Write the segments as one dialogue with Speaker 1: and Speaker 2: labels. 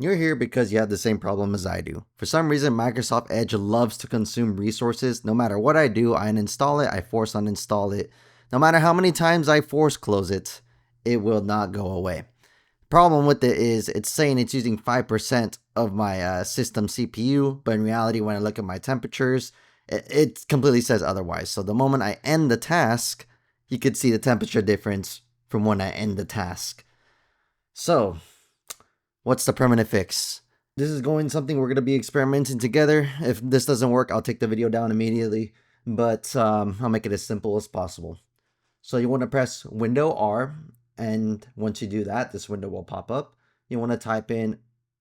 Speaker 1: You're here because you have the same problem as I do. For some reason, Microsoft Edge loves to consume resources. No matter what I do, I uninstall it, I force uninstall it. No matter how many times I force close it, it will not go away. Problem with it is it's saying it's using 5% of my system CPU, but in reality, when I look at my temperatures, it completely says otherwise. So the moment I end the task, you could see the temperature difference from when I end the task. So, what's the permanent fix? This is something we're going to be experimenting together. If this doesn't work, I'll take the video down immediately, but I'll make it as simple as possible. So you want to press Window R, and once you do that, this window will pop up. You want to type in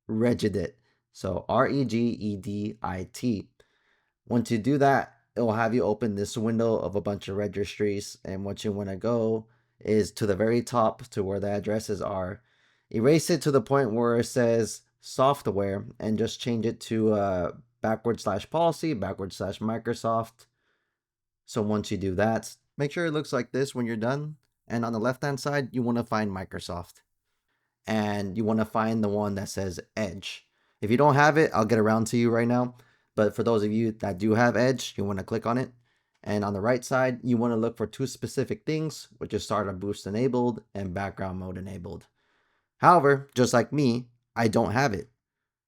Speaker 1: regedit, so regedit. Once you do that, it will have you open this window of a bunch of registries, and what you want to go is to the very top to where the addresses are. Erase it to the point where it says software and just change it to /policy, /Microsoft. So once you do that, make sure it looks like this when you're done. And on the left-hand side, you want to find Microsoft. And you want to find the one that says Edge. If you don't have it, I'll get around to you right now. But for those of you that do have Edge, you want to click on it. And on the right side, you want to look for two specific things, which is Startup Boost enabled and Background Mode enabled. However, just like me, I don't have it.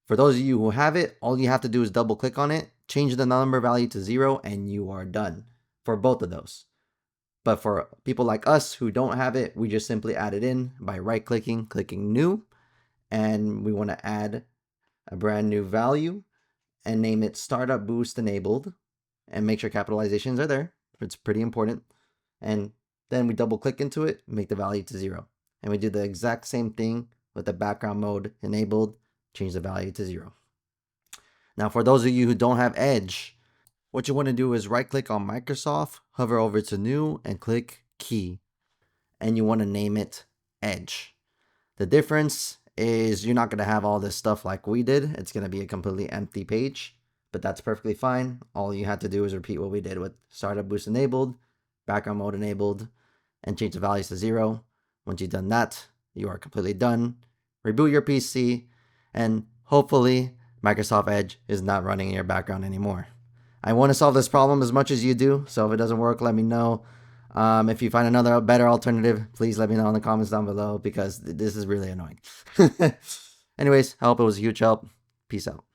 Speaker 1: For those of you who have it, all you have to do is double click on it, change the number value to 0, and you are done for both of those. But for people like us who don't have it, we just simply add it in by right-clicking, clicking New, and we want to add a brand new value and name it Startup Boost Enabled, and make sure capitalizations are there. It's pretty important. And then we double-click into it, make the value to 0. And we do the exact same thing with the background mode enabled, change the value to 0. Now, for those of you who don't have Edge, what you want to do is right-click on Microsoft, hover over to New, and click Key. And you want to name it Edge. The difference is you're not going to have all this stuff like we did. It's going to be a completely empty page, but that's perfectly fine. All you have to do is repeat what we did with Startup Boost enabled, background mode enabled, and change the values to 0. Once you've done that, you are completely done. Reboot your PC, and hopefully Microsoft Edge is not running in your background anymore. I want to solve this problem as much as you do, so if it doesn't work, let me know. If you find another better alternative, please let me know in the comments down below, because this is really annoying. Anyways, I hope it was a huge help. Peace out.